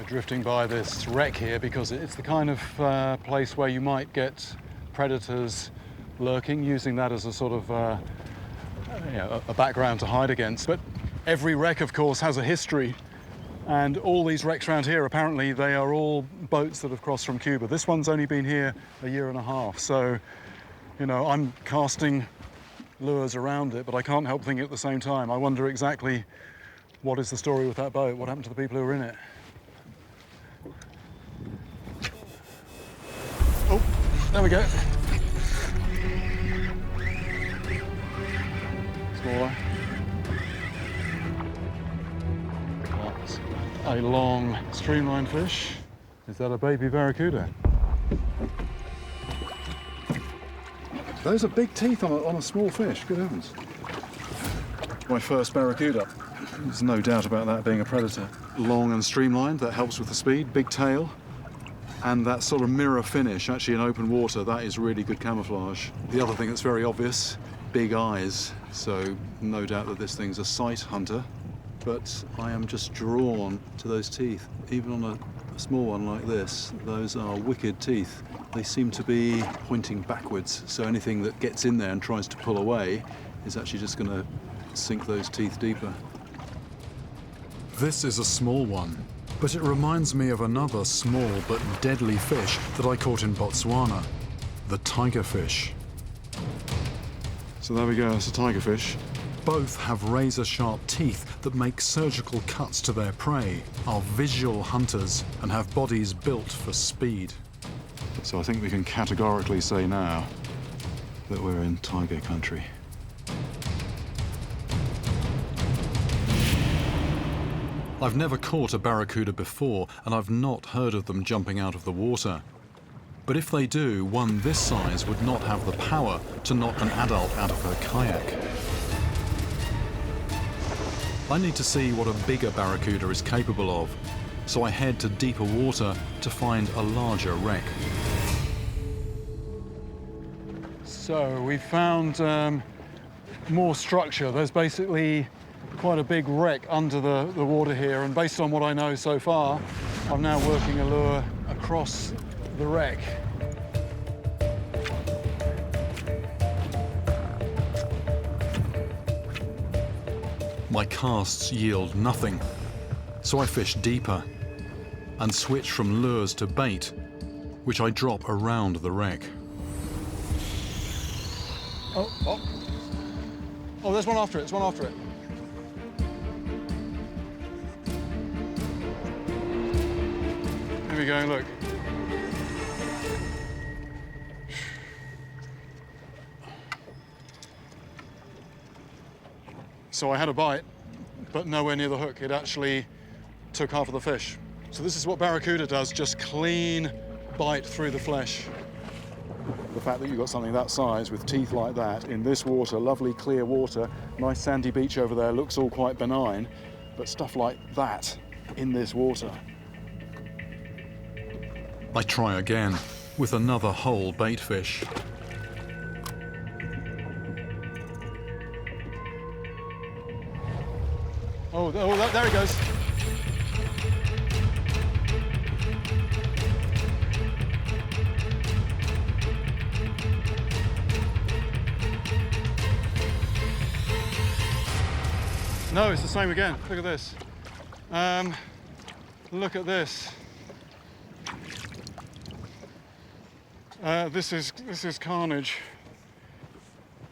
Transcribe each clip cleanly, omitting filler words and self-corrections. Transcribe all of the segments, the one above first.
drifting by this wreck here because it's the kind of place where you might get predators lurking, using that as a sort of a background to hide against. But every wreck, of course, has a history, and all these wrecks around here, apparently, they are all boats that have crossed from Cuba. This one's only been here a year and a half, so, you know, I'm casting lures around it, but I can't help thinking at the same time, I wonder exactly what is the story with that boat, what happened to the people who were in it. Oh, there we go. Smaller. That's a long streamline fish. Is that a baby barracuda? Those are big teeth on a small fish, good heavens. My first barracuda. There's no doubt about that being a predator. Long and streamlined, that helps with the speed, big tail, and that sort of mirror finish, actually in open water, that is really good camouflage. The other thing that's very obvious, big eyes, so no doubt that this thing's a sight hunter, but I am just drawn to those teeth. Even on a small one like this, those are wicked teeth. They seem to be pointing backwards, so anything that gets in there and tries to pull away is actually just going to sink those teeth deeper. This is a small one, but it reminds me of another small but deadly fish that I caught in Botswana, the tigerfish. So there we go, it's a tigerfish. Both have razor-sharp teeth that make surgical cuts to their prey, are visual hunters, and have bodies built for speed. So I think we can categorically say now that we're in tiger country. I've never caught a barracuda before, and I've not heard of them jumping out of the water. But if they do, one this size would not have the power to knock an adult out of her kayak. I need to see what a bigger barracuda is capable of, so I head to deeper water to find a larger wreck. So we found more structure. There's basically quite a big wreck under the water here, and based on what I know so far, I'm now working a lure across the wreck. My casts yield nothing, so I fish deeper and switch from lures to bait, which I drop around the wreck. Oh, there's one after it, there's one after it. Here we go, look. So I had a bite, but nowhere near the hook. It actually took half of the fish. So this is what barracuda does, just clean bite through the flesh. The fact that you've got something that size with teeth like that in this water, lovely clear water, nice sandy beach over there, looks all quite benign, but stuff like that in this water. I try again with another whole bait fish. Oh, there he goes. No, it's the same again. Look at this. Look at this. This is carnage.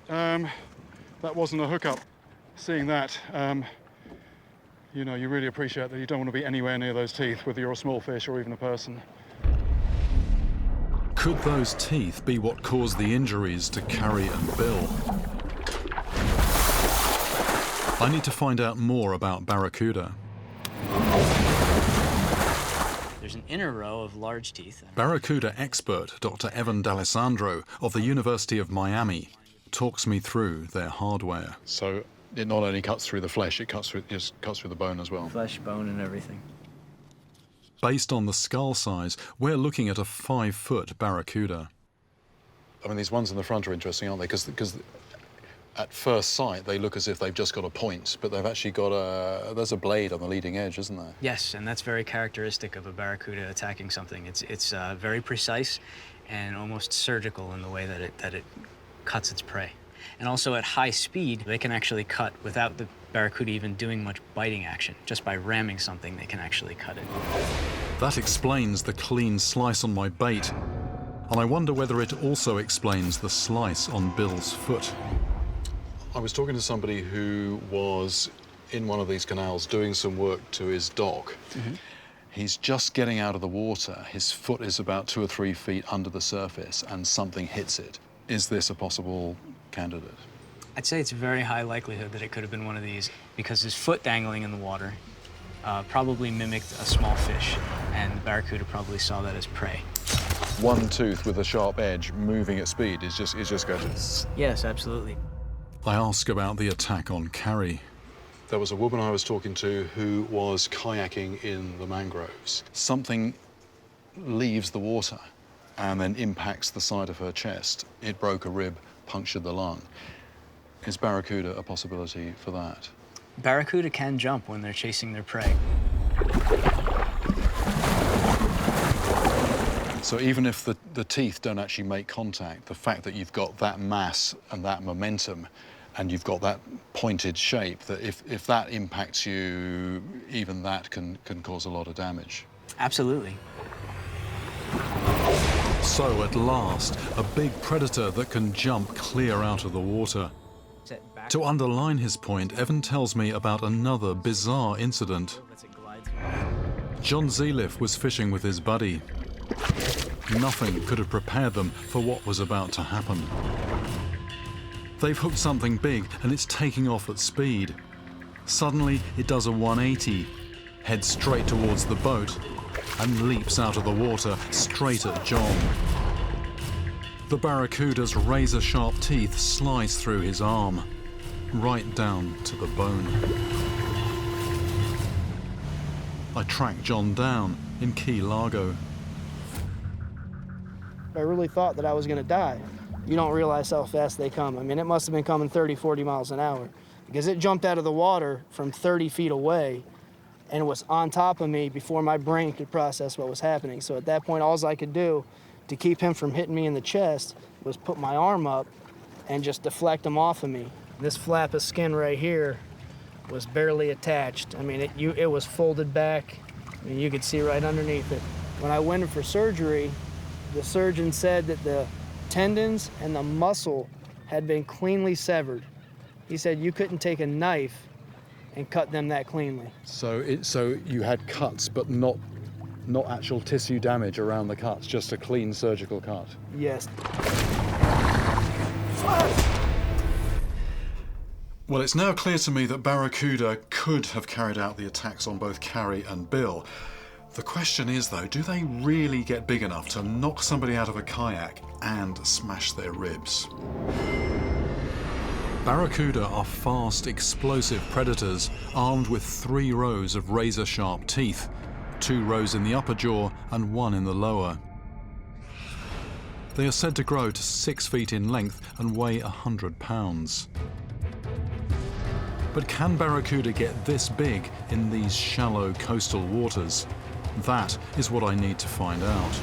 That wasn't a hookup. Seeing that, you know, you really appreciate that you don't want to be anywhere near those teeth, whether you're a small fish or even a person. Could those teeth be what caused the injuries to Carrie and Bill? I need to find out more about barracuda. There's an inner row of large teeth. Barracuda expert Dr. Evan D'Alessandro of the University of Miami talks me through their hardware. So it not only cuts through the flesh, it cuts through the bone as well. Flesh, bone, and everything. Based on the skull size, we're looking at a 5-foot barracuda. I mean, these ones in the front are interesting, aren't they? Because At first sight, they look as if they've just got a point, but they've actually got there's a blade on the leading edge, isn't there? Yes, and that's very characteristic of a barracuda attacking something. It's very precise and almost surgical in the way that it cuts its prey. And also at high speed, they can actually cut without the barracuda even doing much biting action. Just by ramming something, they can actually cut it. That explains the clean slice on my bait, and I wonder whether it also explains the slice on Bill's foot. I was talking to somebody who was in one of these canals doing some work to his dock. Mm-hmm. He's just getting out of the water. His foot is about 2 or 3 feet under the surface and something hits it. Is this a possible candidate? I'd say it's a very high likelihood that it could have been one of these because his foot dangling in the water probably mimicked a small fish, and the barracuda probably saw that as prey. One tooth with a sharp edge moving at speed is just going to... Yes, absolutely. I ask about the attack on Carrie. There was a woman I was talking to who was kayaking in the mangroves. Something leaves the water and then impacts the side of her chest. It broke a rib, punctured the lung. Is barracuda a possibility for that? Barracuda can jump when they're chasing their prey. So even if the teeth don't actually make contact, the fact that you've got that mass and that momentum and you've got that pointed shape, that if that impacts you, even that can cause a lot of damage. Absolutely. So at last, a big predator that can jump clear out of the water. To underline his point, Evan tells me about another bizarre incident. John Zeliff was fishing with his buddy. Nothing could have prepared them for what was about to happen. They've hooked something big and it's taking off at speed. Suddenly, it does a 180, heads straight towards the boat, and leaps out of the water straight at John. The barracuda's razor-sharp teeth slice through his arm, right down to the bone. I track John down in Key Largo. I really thought that I was going to die. You don't realize how fast they come. I mean, it must have been coming 30, 40 miles an hour because it jumped out of the water from 30 feet away and it was on top of me before my brain could process what was happening. So at that point, all I could do to keep him from hitting me in the chest was put my arm up and just deflect him off of me. This flap of skin right here was barely attached. I mean, it was folded back. I mean, you could see right underneath it. When I went in for surgery, the surgeon said that the tendons and the muscle had been cleanly severed. He said you couldn't take a knife and cut them that cleanly. So you had cuts, but not actual tissue damage around the cuts, just a clean surgical cut. Yes. Well, it's now clear to me that Barracuda could have carried out the attacks on both Carrie and Bill. The question is, though, do they really get big enough to knock somebody out of a kayak and smash their ribs? Barracuda are fast, explosive predators armed with 3 rows of razor-sharp teeth, 2 rows in the upper jaw and 1 in the lower. They are said to grow to 6 feet in length and weigh 100 pounds. But can barracuda get this big in these shallow coastal waters? That is what I need to find out.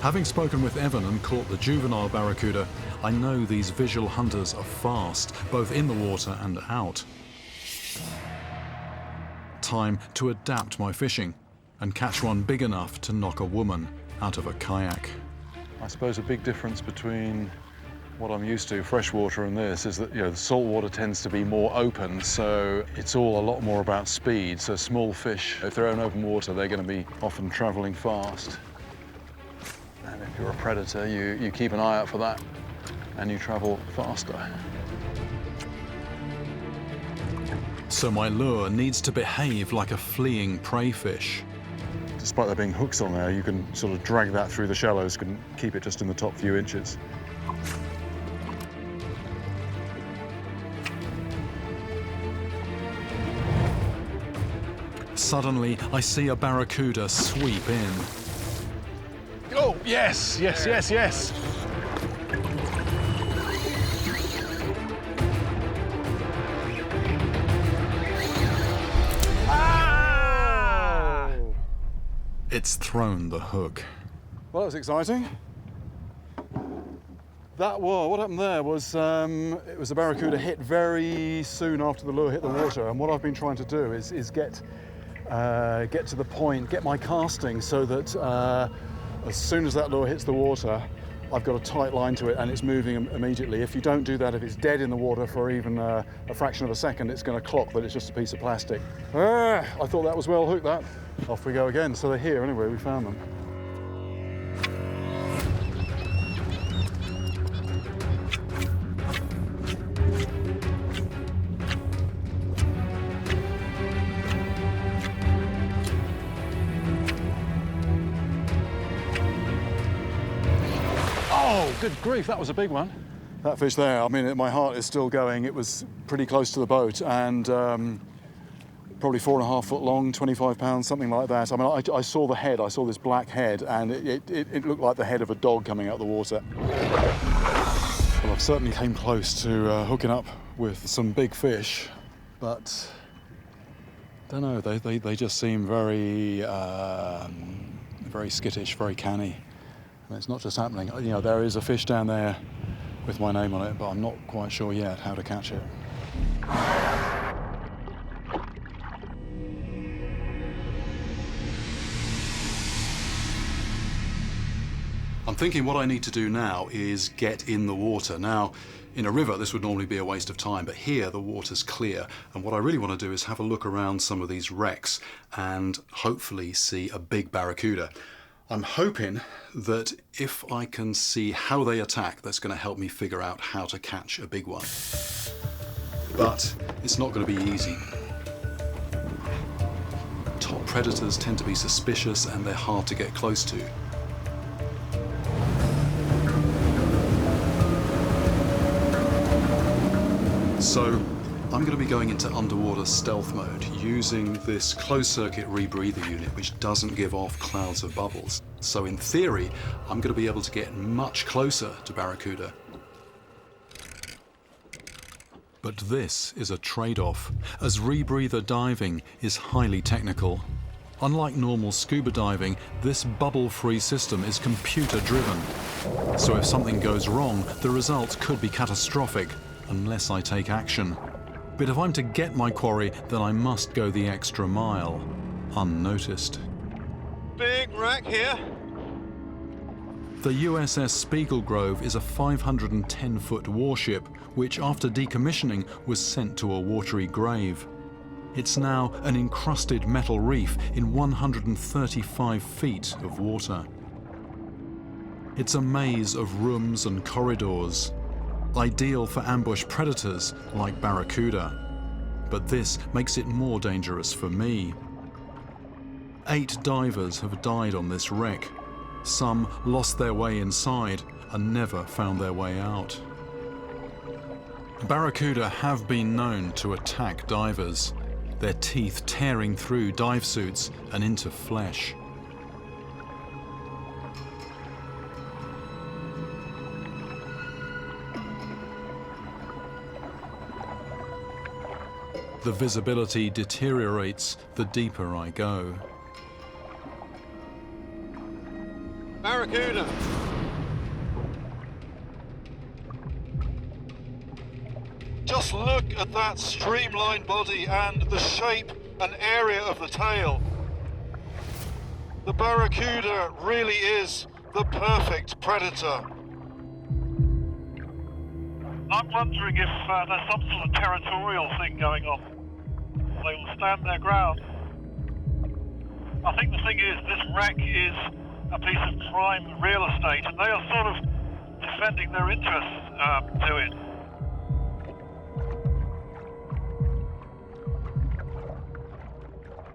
Having spoken with Evan and caught the juvenile barracuda, I know these visual hunters are fast, both in the water and out. Time to adapt my fishing and catch one big enough to knock a woman out of a kayak. I suppose a big difference between what I'm used to, freshwater, and this is that, the saltwater tends to be more open, so it's all a lot more about speed. So small fish, if they're in open water, they're going to be often traveling fast. And if you're a predator, you keep an eye out for that and you travel faster. So my lure needs to behave like a fleeing prey fish. Despite there being hooks on there, you can sort of drag that through the shallows, can keep it just in the top few inches. Suddenly, I see a barracuda sweep in. Oh, yes, yes, yes, yes. It's thrown the hook. Well, that was exciting. What happened there was, it was a barracuda hit very soon after the lure hit the water, and what I've been trying to do is get to the point, get my casting so that as soon as that lure hits the water, I've got a tight line to it and it's moving immediately. If you don't do that, if it's dead in the water for even a fraction of a second, it's going to clock that it's just a piece of plastic. I thought that was well hooked, that. Off we go again. So they're here anyway, we found them. Oh, good grief, that was a big one. That fish there, I mean, my heart is still going. It was pretty close to the boat and probably 4.5 foot long, 25 pounds, something like that. I mean, I saw the head, I saw this black head, and it looked like the head of a dog coming out of the water. Well, I've certainly came close to hooking up with some big fish, but I don't know, they just seem very, very skittish, very canny. And it's not just happening. You know, there is a fish down there with my name on it, but I'm not quite sure yet how to catch it. I'm thinking what I need to do now is get in the water. Now, in a river, this would normally be a waste of time, but here the water's clear. And what I really want to do is have a look around some of these wrecks and hopefully see a big barracuda. I'm hoping that if I can see how they attack, that's going to help me figure out how to catch a big one. But it's not going to be easy. Top predators tend to be suspicious and they're hard to get close to. So I'm going to be going into underwater stealth mode using this closed-circuit rebreather unit which doesn't give off clouds of bubbles. So in theory, I'm going to be able to get much closer to barracuda. But this is a trade-off, as rebreather diving is highly technical. Unlike normal scuba diving, this bubble-free system is computer-driven. So if something goes wrong, the result could be catastrophic, unless I take action. But if I'm to get my quarry, then I must go the extra mile, unnoticed. Big wreck here. The USS Spiegelgrove is a 510-foot warship, which after decommissioning was sent to a watery grave. It's now an encrusted metal reef in 135 feet of water. It's a maze of rooms and corridors, ideal for ambush predators like barracuda. But this makes it more dangerous for me. 8 divers have died on this wreck. Some lost their way inside and never found their way out. Barracuda have been known to attack divers, their teeth tearing through dive suits and into flesh. The visibility deteriorates the deeper I go. Barracuda. Just look at that streamlined body and the shape and area of the tail. The barracuda really is the perfect predator. I'm wondering if there's some sort of territorial thing going on. They will stand their ground. I think the thing is, this wreck is a piece of prime real estate, and they are sort of defending their interests to it.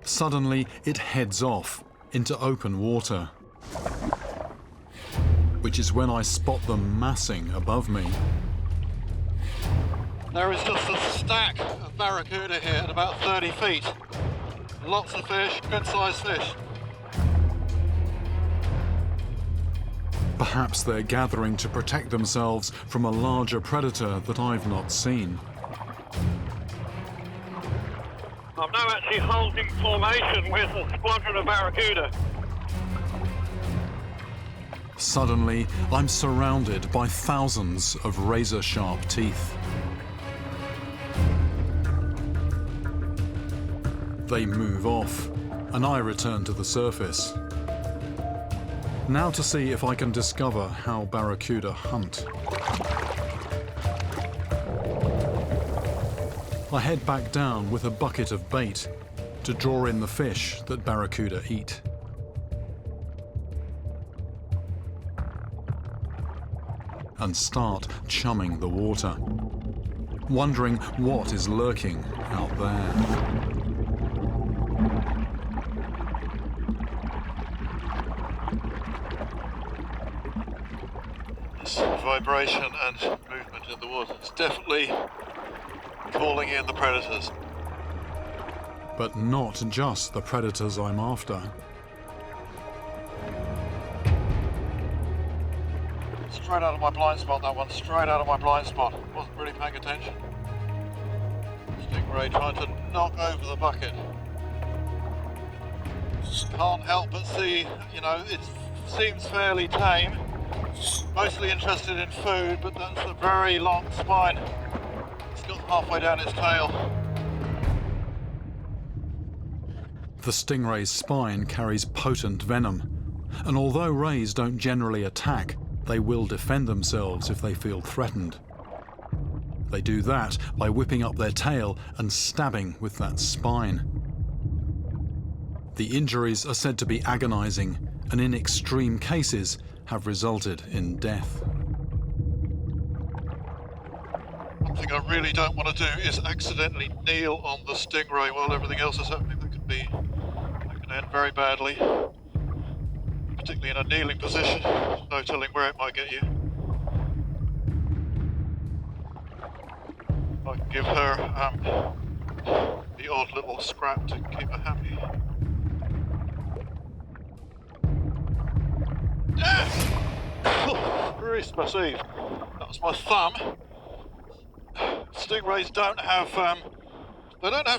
Suddenly, it heads off into open water, which is when I spot them massing above me. There is just a stack of barracuda here at about 30 feet. Lots of fish, good-sized fish. Perhaps they're gathering to protect themselves from a larger predator that I've not seen. I'm now actually holding formation with a squadron of barracuda. Suddenly, I'm surrounded by thousands of razor-sharp teeth. They move off, and I return to the surface. Now to see if I can discover how barracuda hunt. I head back down with a bucket of bait to draw in the fish that barracuda eat. And start chumming the water, wondering what is lurking out there. This vibration and movement in the water is definitely calling in the predators. But not just the predators I'm after. Straight out of my blind spot, that one. Straight out of my blind spot. Wasn't really paying attention. Stingray trying to knock over the bucket. Can't help but see, you know, it seems fairly tame. Mostly interested in food, but that's a very long spine. It's got halfway down its tail. The stingray's spine carries potent venom, and although rays don't generally attack, they will defend themselves if they feel threatened. They do that by whipping up their tail and stabbing with that spine. The injuries are said to be agonizing, and in extreme cases have resulted in death. One thing I really don't want to do is accidentally kneel on the stingray while everything else is happening. That can end very badly, particularly in a kneeling position. No telling where it might get you. I can give her the odd little scrap to keep her happy. Christ, my sleeve. That was my thumb. Stingrays don't have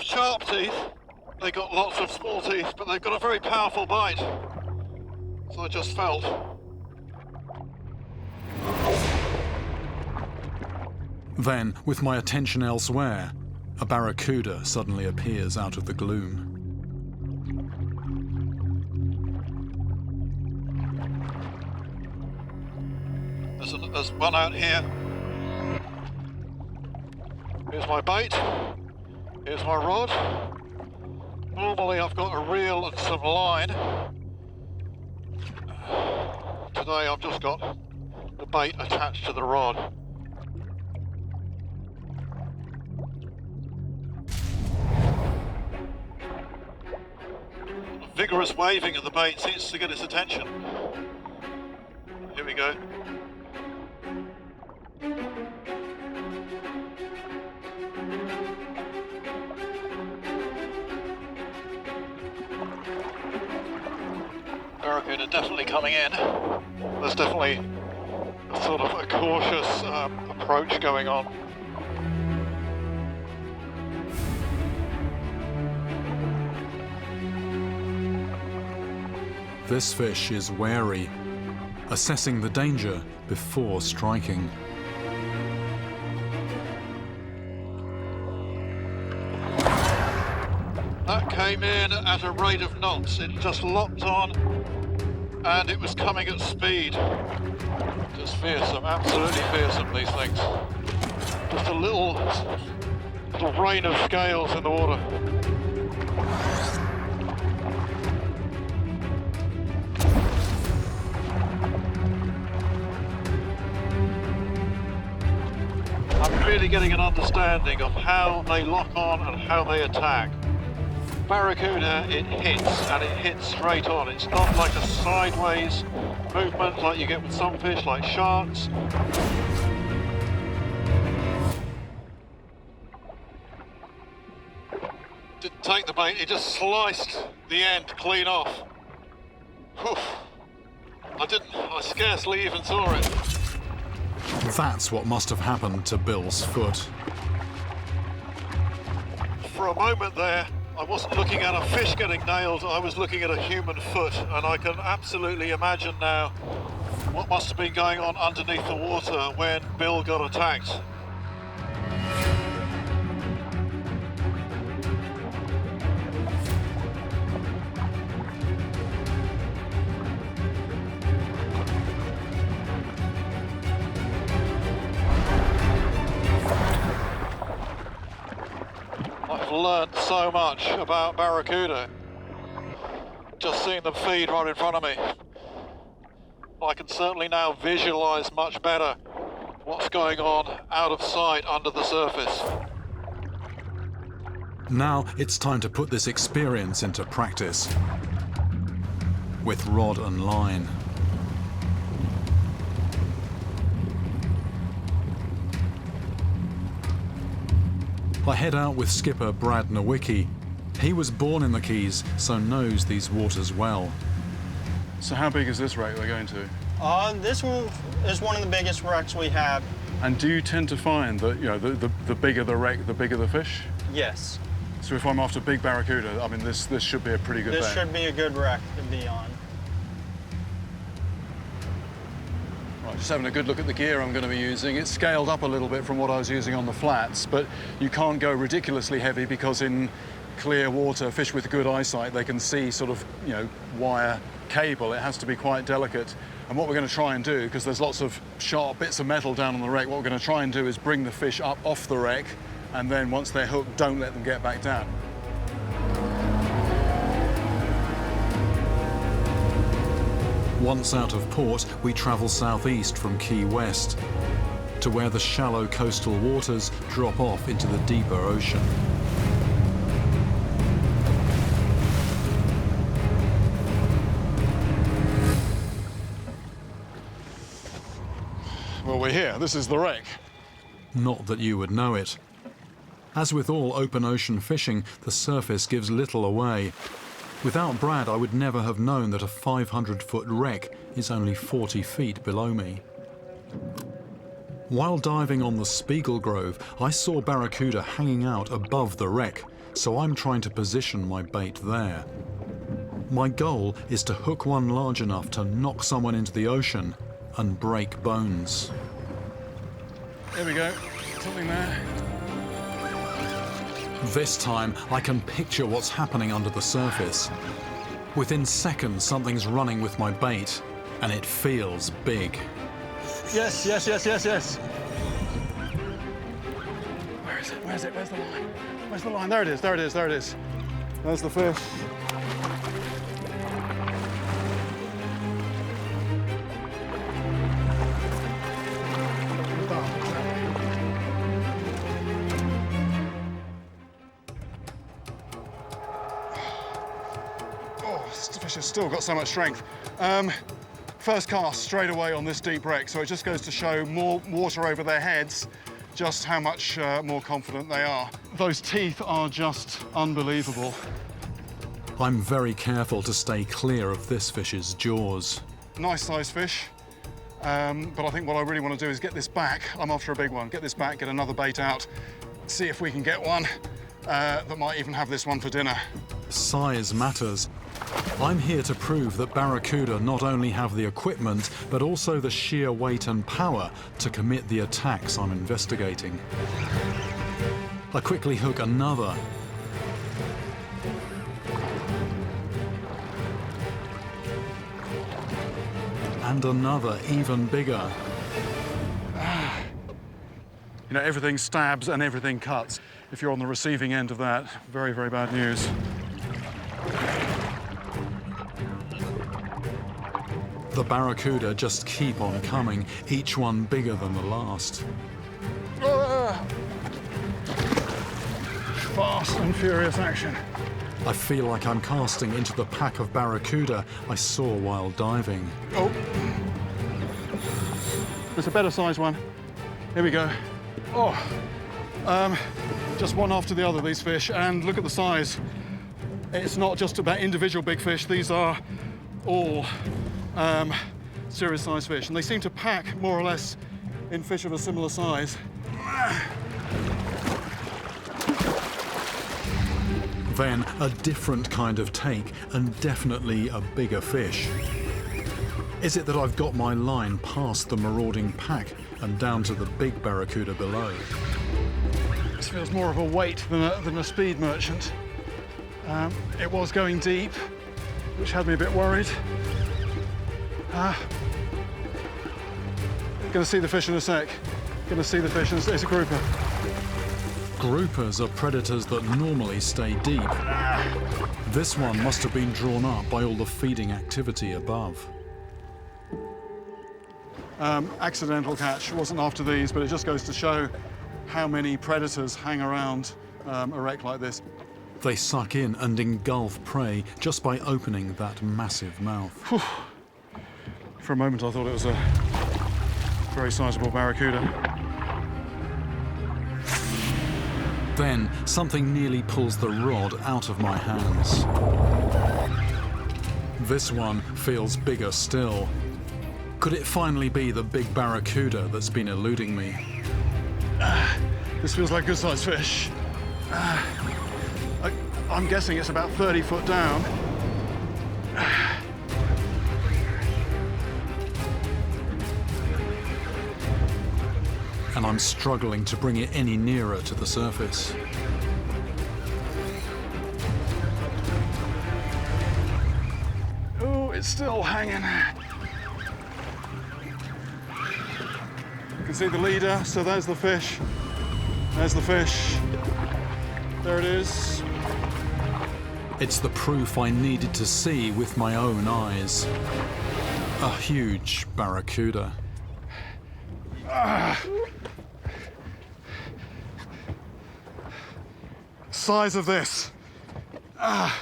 sharp teeth. They got lots of small teeth, but they've got a very powerful bite. So I just felt. Then, with my attention elsewhere, a barracuda suddenly appears out of the gloom. There's one out here. Here's my bait. Here's my rod. Normally I've got a reel and some line. Today I've just got the bait attached to the rod. A vigorous waving of the bait seems to get its attention. Here we go. Barracuda definitely coming in. There's definitely a sort of a cautious approach going on. This fish is wary, assessing the danger before striking. That came in at a rate of knots. It just locked on and it was coming at speed. Just fearsome, absolutely fearsome, these things. Just a little rain of scales in the water. I'm really getting an understanding of how they lock on and how they attack. Barracuda, it hits, and it hits straight on. It's not like a sideways movement like you get with some fish, like sharks. Didn't take the bait, it just sliced the end clean off. Whew. I scarcely even saw it. That's what must have happened to Bill's foot. For a moment there, I wasn't looking at a fish getting nailed, I was looking at a human foot, and I can absolutely imagine now What must have been going on underneath the water when Bill got attacked? I've learned so much about Barracuda. Just seeing them feed right in front of me. I can certainly now visualize much better what's going on out of sight under the surface. Now it's time to put this experience into practice with rod and line. I head out with skipper Brad Nowicki. He was born in the Keys, so knows these waters well. So how big is this wreck we're going to? This one is one of the biggest wrecks we have. And do you tend to find that, you know, the bigger the wreck, the bigger the fish? Yes. So if I'm after big barracuda, I mean, this should be a pretty good This bait. should be a good wreck to be on. Right, just having a good look at the gear I'm going to be using. It's scaled up a little bit from what I was using on the flats, but you can't go ridiculously heavy because in clear water, fish with good eyesight, they can see sort of, you know, wire cable. It has to be quite delicate. And what we're going to try and do, because there's lots of sharp bits of metal down on the wreck, what we're going to try and do is bring the fish up off the wreck, and then once they're hooked, don't let them get back down. Once out of port, we travel southeast from Key West to where the shallow coastal waters drop off into the deeper ocean. Well, we're here. This is the wreck. Not that you would know it. As with all open ocean fishing, the surface gives little away. Without Brad, I would never have known that a 500-foot wreck is only 40 feet below me. While diving on the Spiegel Grove, I saw barracuda hanging out above the wreck, so I'm trying to position my bait there. My goal is to hook one large enough to knock someone into the ocean and break bones. There we go, something there. This time, I can picture what's happening under the surface. Within seconds, something's running with my bait, and it feels big. Yes, yes, yes, yes, yes. Where is it? Where is it? Where's the line? Where's the line? There it is, there it is, there it is. There's the fish. This fish has still got so much strength. First cast straight away on this deep wreck, so it just goes to show more water over their heads, just how much more confident they are. Those teeth are just unbelievable. I'm very careful to stay clear of this fish's jaws. Nice sized fish, but I think what I really want to do is get this back. I'm after a big one. Get this back, get another bait out, see if we can get one that might even have this one for dinner. Size matters. I'm here to prove that barracuda not only have the equipment, but also the sheer weight and power to commit the attacks I'm investigating. I quickly hook another. And another, even bigger. You know, everything stabs and everything cuts. If you're on the receiving end of that, very, very bad news. The barracuda just keep on coming, each one bigger than the last. Fast and furious action. I feel like I'm casting into the pack of barracuda I saw while diving. Oh! There's a better sized one. Here we go. Oh! Just one after the other, these fish, and look at the size. It's not just about individual big fish, these are all serious sized fish, and they seem to pack more or less in fish of a similar size. Then a different kind of take, and definitely a bigger fish. Is it that I've got my line past the marauding pack and down to the big barracuda below? This feels more of a weight than a speed merchant. It was going deep, which had me a bit worried. Gonna see the fish in a sec. Gonna see the fish, and it's a grouper. Groupers are predators that normally stay deep. This one must have been drawn up by all the feeding activity above. Accidental catch. Wasn't after these, but it just goes to show how many predators hang around a wreck like this. They suck in and engulf prey just by opening that massive mouth. Whew. For a moment, I thought it was a very sizable barracuda. Then something nearly pulls the rod out of my hands. This one feels bigger still. Could it finally be the big barracuda that's been eluding me? This feels like a good-sized fish. I'm guessing it's about 30 foot down. And I'm struggling to bring it any nearer to the surface. Oh, it's still hanging. You can see the leader, so there's the fish. There's the fish. There it is. It's the proof I needed to see with my own eyes. A huge barracuda. Size of this. I've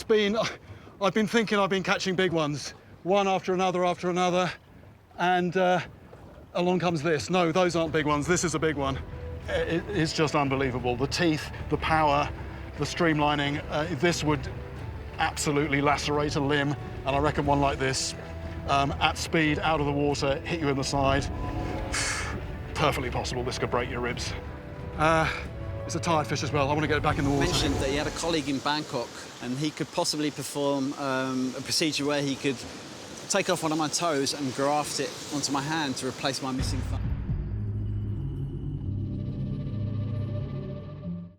been thinking I've been catching big ones, one after another, and along comes this. No, those aren't big ones. This is a big one. It's just unbelievable. The teeth, the power, the streamlining. This would absolutely lacerate a limb, and I reckon one like this, at speed, out of the water, hit you in the side. Perfectly possible this could break your ribs. It's a tired fish as well. I want to get it back in the water. He mentioned that he had a colleague in Bangkok and he could possibly perform a procedure where he could take off one of my toes and graft it onto my hand to replace my missing thumb.